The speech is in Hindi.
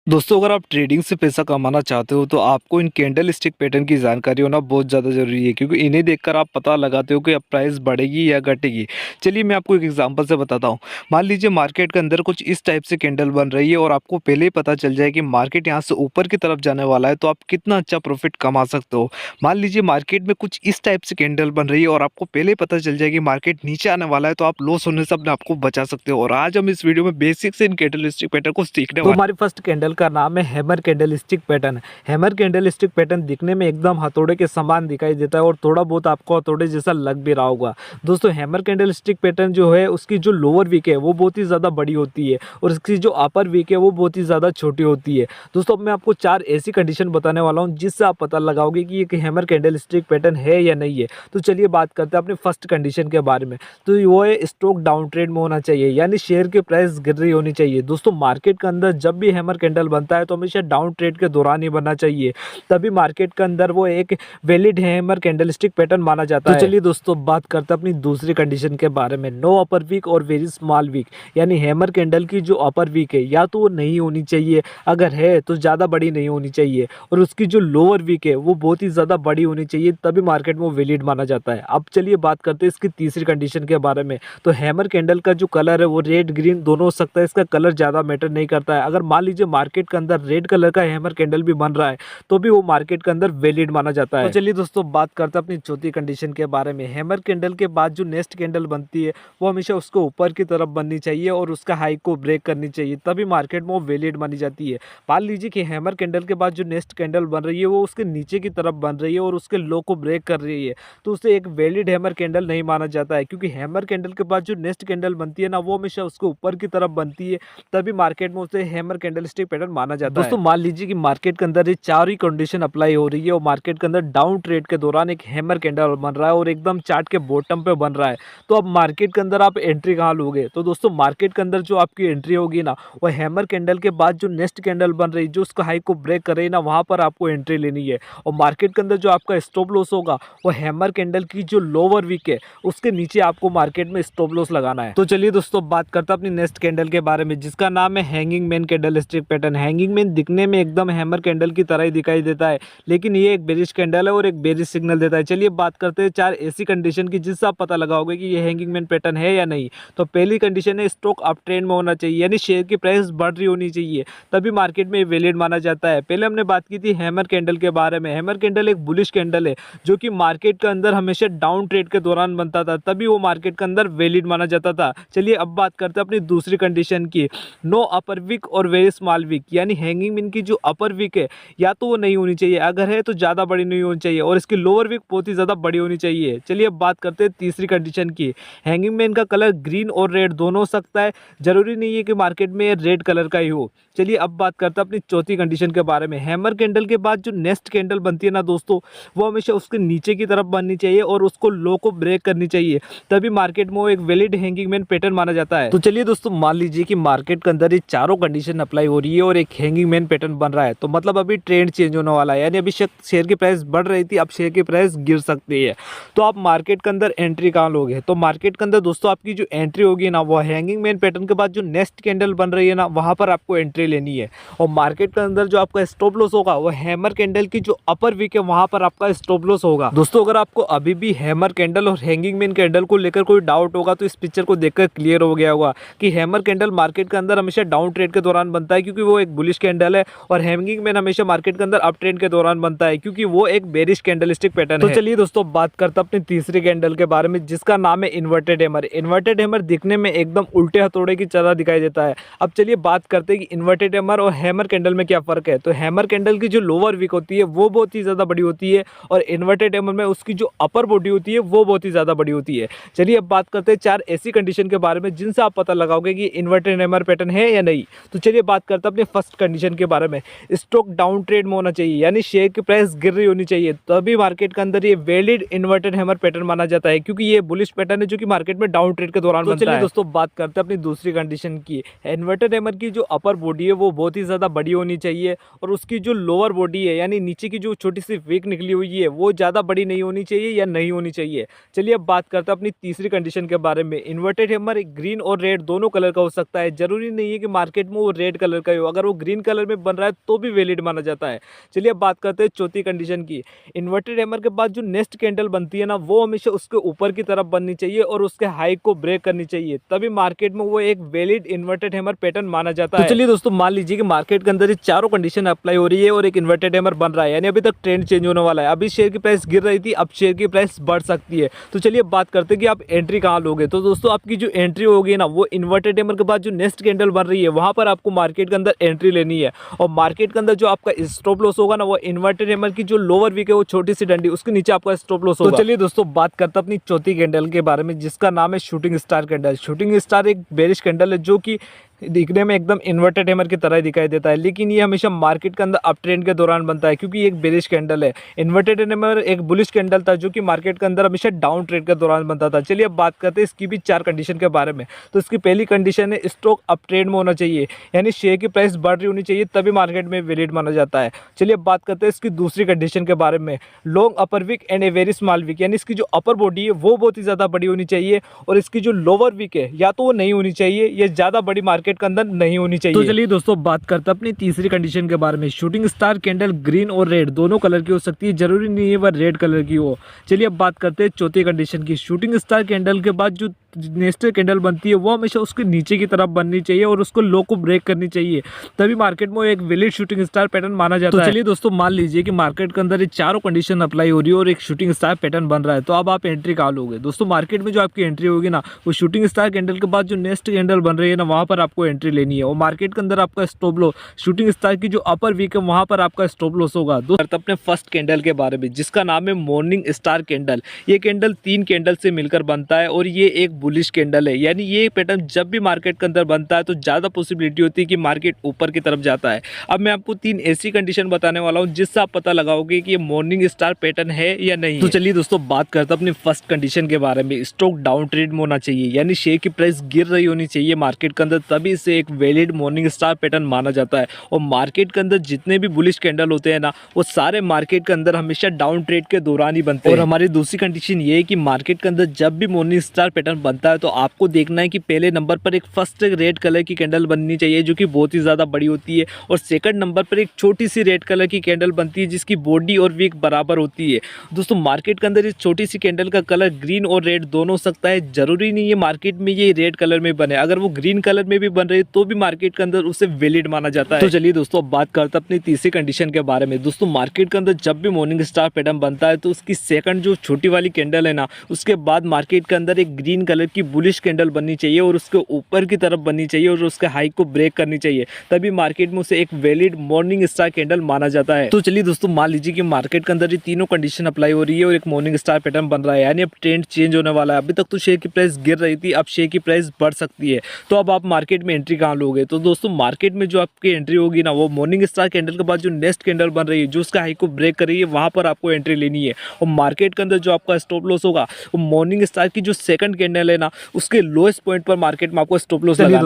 दोस्तों अगर आप ट्रेडिंग से पैसा कमाना चाहते हो तो आपको इन कैंडल स्टिक पैटर्न की जानकारी होना बहुत ज़्यादा ज़रूरी है, क्योंकि इन्हें देखकर आप पता लगाते हो कि अब प्राइस बढ़ेगी या घटेगी। चलिए मैं आपको एक एग्जांपल से बताता हूँ। मान लीजिए मार्केट के अंदर कुछ इस टाइप से कैंडल बन रही है और आपको पहले ही पता चल जाए कि मार्केट यहाँ से ऊपर की तरफ जाने वाला है, तो आप कितना अच्छा प्रॉफिट कमा सकते हो। मान लीजिए मार्केट में कुछ इस टाइप से कैंडल बन रही है और आपको पहले ही पता चल जाए कि मार्केट नीचे आने वाला है, तो आप लॉस होने से अपने आपको बचा सकते हो। और आज हम इस वीडियो में बेसिक से इन कैंडल स्टिक पैटर्न को सीखने तो वाले। हमारी फर्स्ट कैंडल का नाम है hammer candle stick pattern. Hammer candle stick pattern दिखने में एकदम हथौड़े के समान दिखाई देता है और थोड़ा बहुत आपको हथौड़े जैसा लग भी रहा होगा। दोस्तों हैमर कैंडल स्टिक पैटर्न जो है उसकी जो लोअर वीक है वो बहुत ही ज़्यादा बड़ी होती है और इसकी जो अपर वीक है वो बहुत ही ज़्यादा छोटी होती है। दोस्तों अब मैं आपको 4 ऐसी कंडीशन बताने वाला हूँ जिससे आप पता लगाओगे कि ये हैमर कैंडल स्टिक पैटर्न है या नहीं है। तो चलिए बात करते हैं अपने फर्स्ट कंडीशन के बारे में। तो वो है स्टॉक डाउन ट्रेड में होना चाहिए, यानी शेयर की प्राइस गिर रही होनी चाहिए। दोस्तों मार्केट के अंदर जब भी हैमर कैंडल बनता है तो हमेशा डाउन ट्रेड के दौरान ही बनना चाहिए, तभी मार्केट के अंदर वो एक वैलिड हैमर कैंडलस्टिक पैटर्न माना जाता है। तो चलिए दोस्तों बात करते हैं अपनी दूसरी कंडीशन के बारे में। नो अपर वीक और वेरी स्मॉल वीक, यानी हैमर कैंडल की जो अपर वीक है या तो वो नहीं होनी चाहिए, अगर है तो ज़्यादा बड़ी नहीं होनी चाहिए, और उसकी जो लोअर वीक है वो बहुत ही ज़्यादा बड़ी होनी चाहिए, तभी मार्केट में वो वैलिड माना जाता है। अब चलिए बात करते हैं इसकी तीसरी कंडीशन के बारे में। तो हैमर कैंडल का जो कलर है वो रेड ग्रीन दोनों हो सकता है, इसका कलर ज़्यादा मैटर नहीं करता है। अगर मान लीजिए मार्केट के अंदर रेड कलर का हैमर कैंडल भी बन रहा है तो भी वो मार्केट के अंदर वैलिड माना जाता है। तो चलिए दोस्तों बात करते हैं अपनी चौथी कंडीशन के बारे में। हैमर कैंडल के बाद जो नेक्स्ट कैंडल बनती है वो हमेशा उसको ऊपर की तरफ बननी चाहिए और उसका हाई को ब्रेक करनी चाहिए, तभी मार्केट में वो वैलिड मानी जाती है। मान लीजिए कि हैमर कैंडल के बाद जो नेक्स्ट कैंडल बन रही है वो उसके नीचे की तरफ बन रही है और उसके लो को ब्रेक कर रही है, तो उसे एक वैलिड हैमर कैंडल नहीं माना जाता है, क्योंकि हैमर कैंडल के बाद जो नेक्स्ट कैंडल बनती है ना वो हमेशा उसके ऊपर की तरफ बनती है, तभी मार्केट में उसे हैमर कैंडलस्टिक पैटर्न माना जाता है। दोस्तों मान लीजिए कि मार्केट के अंदर ये चार ही कंडीशन अप्लाई हो रही है और मार्केट के अंदर डाउन ट्रेड के दौरान एक हैमर कैंडल बन रहा है और एकदम चार्ट के बॉटम पे बन रहा है, तो अब मार्केट के अंदर आप एंट्री कहाँ लोगे? तो दोस्तों मार्केट के अंदर जो आपकी एंट्री होगी ना वो हैमर कैंडल के बाद जो नेक्स्ट कैंडल बन रही है जो उसका हाई को ब्रेक कर रही है ना, वहां पर आपको एंट्री लेनी है। और मार्केट के अंदर जो आपका स्टॉप लॉस होगा वो हैमर कैंडल की जो लोअर वीक है उसके नीचे आपको मार्केट में स्टॉप लॉस लगाना है। तो चलिए दोस्तों बात करते हैं अपनी नेक्स्ट कैंडल के बारे में, जिसका नाम है hanging man candlestick pattern. Hanging man दिखने में एकदम हैमर कैंडल की तरह ही दिखाई देता है, लेकिन ये एक बेरिश कैंडल है और एक बेरिश सिग्नल देता है। चलिए बात करते हैं 4 ऐसी कंडीशन की जिससे आप पता लगाओगे कि ये हैंगिंग मैन पैटर्न है या नहीं। तो पहली कंडीशन है स्टॉक अप ट्रेंड में होना चाहिए, यानी शेयर की प्राइस बढ़ रही होनी चाहिए, तभी मार्केट में वैलिड माना जाता है। पहले हमने बात की थी हैमर कैंडल के बारे में। हैमर कैंडल एक बुलिश कैंडल है जो कि मार्केट के अंदर हमेशा डाउन ट्रेड के दौरान बनता था, तभी वो मार्केट के अंदर वैलिड माना जाता था। चलिए अब बात करते हैं अपनी दूसरी कंडीशन की। नो अपर वीक और वेरी स्मॉल वीक, यानी हैंगिंग मैन की जो अपर वीक है या तो वो नहीं होनी चाहिए, अगर है तो ज़्यादा बड़ी नहीं होनी चाहिए, और इसकी लोअर वीक बहुत ही ज़्यादा बड़ी होनी चाहिए। चलिए अब बात करते हैं तीसरी कंडीशन की। हैंगिंग मैन का कलर ग्रीन और रेड दोनों हो सकता है, जरूरी नहीं है कि मार्केट में रेड कलर का ही हो। चलिए अब बात करते हैं अपनी चौथी कंडीशन के बारे में। हैमर कैंडल के बाद जो नेक्स्ट कैंडल बनती है ना दोस्तों, वो हमेशा उसके नीचे की तरफ बननी चाहिए और उसको लो को ब्रेक करनी चाहिए, तभी मार्केट में वो एक वैलिड हैंगिंग मैन पैटर्न माना जाता है। तो चलिए दोस्तों मान लीजिए कि मार्केट के अंदर ये चारों कंडीशन अप्लाई हो रही है और एक हैंगिंग मैन पैटर्न बन रहा है, तो मतलब अभी ट्रेंड चेंज होने वाला है, यानी अभी शेयर की प्राइस बढ़ रही थी, अब शेयर की प्राइस गिर सकती है। तो आप मार्केट के अंदर एंट्री कहाँ लोगे? तो मार्केट के अंदर दोस्तों आपकी जो एंट्री होगी ना वो हैंगिंग मैन पैटर्न के बाद जो नेक्स्ट कैंडल बन रही है ना वहां पर आपको एंट्री लेनी है। और मार्केट के अंदर जो आपका स्टॉप लॉस होगा वो हैमर कैंडल की जो अपर वीक है वहां पर आपका स्टॉप लॉस होगा। दोस्तों अगर आपको अभी भी हैमर कैंडल और हैंगिंग मैन कैंडल को लेकर कोई डाउट होगा तो इस पिक्चर को देखकर क्लियर हो गया होगा कि हैमर कैंडल मार्केट के अंदर हमेशा डाउन ट्रेड के दौरान बनता है क्योंकि वो एक बुलिश कैंडल है, और हैंगिंग मैन हमेशा मार्केट के अंदर अप ट्रेंड के दौरान बनता है क्योंकि वो एक बेरिश कैंडलस्टिक पैटर्न है। तो चलिए दोस्तों बात करते हैं अपनी तीसरी कैंडल के बारे में, जिसका नाम है इन्वर्टेड हैमर। इन्वर्टेड हैमर दिखने में एकदम उल्टे हथौड़े की तरह दिखाई देता है। अब चलिए बात करते हैं कि इन्वर्टेड हैमर और हैमर कैंडल में क्या फर्क है। तो हैमर कैंडल की जो लोअर वीक होती है वो बहुत ही ज्यादा बड़ी होती है, और इन्वर्टेड हैमर में उसकी जो अपर बॉडी होती है वो बहुत ही ज्यादा बड़ी होती है। चलिए अब बात करते हैं 4 ऐसी कंडीशन के बारे में जिनसे आप पता लगाओगे कि इन्वर्टेड हैमर पैटर्न है या नहीं। तो चलिए बात करते हैं अपने फर्स्ट कंडीशन के बारे में। स्टॉक डाउन ट्रेड में होना चाहिए, यानी शेयर की प्राइस गिर रही होनी चाहिए, तभी मार्केट के अंदर ये वैलिड इन्वर्टेड हैमर पैटर्न माना जाता है, क्योंकि ये बुलिश पैटर्न है जो कि मार्केट में डाउन ट्रेड के दौरान बनता है। चलिए दोस्तों बात करते हैं अपनी दूसरी कंडीशन की। इन्वर्टेड हैमर की जो अपर बॉडी है वो बहुत ही ज्यादा बड़ी होनी चाहिए, और उसकी जो लोअर बॉडी है यानी नीचे की जो छोटी सी वीक निकली हुई है वो ज्यादा बड़ी नहीं होनी चाहिए या नहीं होनी चाहिए। चलिए अब बात करते हैं अपनी तीसरी कंडीशन के बारे में। इन्वर्टेड हैमर ग्रीन और रेड दोनों कलर का हो सकता है, जरूरी नहीं है कि मार्केट में वो रेड कलर का हो। अगर वो ग्रीन कलर में बन रहा है तो भी वैलिड माना जाता है। चलिए अब बात करते हैं चौथी कंडीशन की। इन्वर्टेड हैमर के बाद जो नेक्स्ट कैंडल बनती है ना, वो हमेशा उसके ऊपर की तरफ बननी चाहिए और उसके हाइट को ब्रेक करनी चाहिए, तभी मार्केट में वो एक वैलिड इन्वर्टेड हैमर पैटर्न माना जाता है। तो चलिए दोस्तों, मान लीजिए कि मार्केट के अंदर ये चारों कंडीशन अप्लाई हो रही है और एक इन्वर्टेड हैमर बन रहा है, यानी अभी तक ट्रेंड चेंज होने वाला है। अभी शेयर की प्राइस गिर रही थी, अब शेयर की प्राइस बढ़ सकती है। तो चलिए अब बात करते हैं कि आप एंट्री कहाँ लोगे। तो दोस्तों, आपकी जो एंट्री होगी ना, वो इन्वर्टेड हैमर के बाद जो नेक्स्ट कैंडल बन रही है वहां पर आपको मार्केट के अंदर एंट्री लेनी है। और मार्केट के अंदर जो आपका स्टॉप लॉस होगा ना, वो इन्वर्टेड हैमर की जो लोअर वीक है, वो छोटी सी डंडी, उसके नीचे आपका स्टॉप लॉस होगा। तो चलिए दोस्तों, बात करते हैं अपनी चौथी कैंडल के बारे में, जिसका नाम है shooting star candle. Shooting star एक बेरिश कैंडल है जो कि दिखने में एकदम इन्वर्टेड हैमर की तरह दिखाई देता है, लेकिन ये हमेशा मार्केट के अंदर अप ट्रेंड के दौरान बनता है, क्योंकि ये एक बेरिश कैंडल है। इन्वर्टेड हैमर एक बुलिश कैंडल था जो कि मार्केट के अंदर हमेशा डाउन ट्रेंड के दौरान बनता था। चलिए अब बात करते हैं इसकी भी 4 कंडीशन के बारे में। तो इसकी पहली कंडीशन है स्टॉक अप ट्रेंड में होना चाहिए, यानी शेयर की प्राइस बढ़ रही होनी चाहिए, तभी मार्केट में वैलिड माना जाता है। चलिए अब बात करते हैं इसकी दूसरी कंडीशन के बारे में। Long upper wick and a very small wick, यानी इसकी जो अपर बॉडी है वो बहुत ही ज़्यादा बड़ी होनी चाहिए और इसकी जो लोअर वीक है या तो वो नहीं होनी चाहिए, ये ज़्यादा बड़ी मार्केट के अंदर नहीं होनी चाहिए। तो चलिए दोस्तों, बात करते हैं अपनी तीसरी कंडीशन के बारे में। शूटिंग स्टार कैंडल ग्रीन और रेड दोनों कलर की हो सकती है, जरूरी नहीं है वह रेड कलर की हो। चलिए अब बात करते हैं चौथी कंडीशन की। शूटिंग स्टार कैंडल के बाद जो नेक्स्ट कैंडल बनती है वो हमेशा उसके नीचे की तरफ बननी चाहिए और उसको लो को ब्रेक करनी चाहिए, तभी मार्केट में एक वैलिड शूटिंग स्टार पैटर्न माना जाता है। तो चलिए दोस्तों, मान लीजिए कि मार्केट के अंदर ये चारों कंडीशन अप्लाई हो रही है और एक शूटिंग स्टार पैटर्न बन रहा है, तो अब आप एंट्री कहाँ लोगे। दोस्तों, मार्केट में जो आपकी एंट्री होगी ना, वो शूटिंग स्टार कैंडल के बाद जो नेक्स्ट कैंडल बन रही है ना, वहाँ पर आपको एंट्री लेनी है। और मार्केट के अंदर आपका स्टॉप लॉस शूटिंग स्टार की जो अपर वीक है वहाँ पर आपका स्टॉप लॉस होगा। दोस्तों, अपने फर्स्ट कैंडल के बारे में, जिसका नाम है मॉर्निंग स्टार कैंडल। ये कैंडल 3 कैंडल से मिलकर बनता है और ये एक बुलिश कैंडल है, यानी ये पैटर्न जब भी मार्केट के अंदर बनता है तो ज़्यादा पॉसिबिलिटी होती है कि मार्केट ऊपर की तरफ जाता है। अब मैं आपको 3 ऐसी कंडीशन बताने वाला हूँ जिससे आप पता लगाओगे कि ये मॉर्निंग स्टार पैटर्न है या नहीं। तो चलिए दोस्तों, बात करते हैं अपनी फर्स्ट कंडीशन के बारे में। स्टॉक डाउन ट्रेड में होना चाहिए, यानी शेयर की प्राइस गिर रही होनी चाहिए मार्केट के अंदर, तभी इसे एक वैलिड मॉर्निंग स्टार पैटर्न माना जाता है। और मार्केट के अंदर जितने भी बुलिश कैंडल होते हैं ना, वो सारे मार्केट के अंदर हमेशा डाउन ट्रेड के दौरान ही बनते हैं। और हमारी दूसरी कंडीशन ये है कि मार्केट के अंदर जब भी मॉर्निंग स्टार पैटर्न बनता है तो आपको देखना है कि पहले नंबर पर एक फर्स्ट रेड कलर की कैंडल बननी चाहिए जो कि बहुत ही ज़्यादा बड़ी होती है, और सेकंड नंबर पर एक छोटी सी रेड कलर की कैंडल बनती है जिसकी बॉडी और वीक बराबर होती है। दोस्तों, मार्केट के अंदर इस छोटी सी कैंडल का कलर ग्रीन और रेड दोनों हो सकता है, जरूरी नहीं है मार्केट में ये रेड कलर में बने। अगर वो ग्रीन कलर में भी बन रही है तो भी मार्केट के अंदर उसे वैलिड माना जाता है। तो चलिए दोस्तों, अब बात करते हैं अपनी तीसरी कंडीशन के बारे में। दोस्तों, मार्केट के अंदर जब भी मॉर्निंग स्टार पैटर्न बनता है तो उसकी सेकंड जो छोटी वाली कैंडल है ना, उसके बाद मार्केट के अंदर एक ग्रीन कलर की बुलिश कैंडल बननी चाहिए और उसके ऊपर की तरफ बननी चाहिए और उसके हाई को ब्रेक करनी चाहिए, तभी मार्केट में उसे एक वैलिड मॉर्निंग स्टार कैंडल माना जाता है। तो चलिए दोस्तों, मान लीजिए कि मार्केट के अंदर ये तीनों कंडीशन अप्लाई हो रही है और एक मॉर्निंग स्टार पैटर्न बन रहा है, यानी अब ट्रेंड चेंज होने वाला है। अभी तक तो शेयर की प्राइस गिर रही थी, अब शेयर की प्राइस बढ़ सकती है, तो अब आप मार्केट में एंट्री कहाँ लोगे। तो दोस्तों, मार्केट में जो आपकी एंट्री होगी ना, वो मॉर्निंग स्टार कैंडल के बाद जो नेक्स्ट कैंडल बन रही है, जो उसका हाई को ब्रेक कर रही है, वहां पर आपको एंट्री लेनी है। और मार्केट के अंदर जो आपका स्टॉप लॉस होगा, वो मॉर्निंग स्टार की जो सेकंड कैंडल है ना, उसके लोएस्ट पॉइंट पर मार्केट में आपको स्टॉप लॉस लगाना है।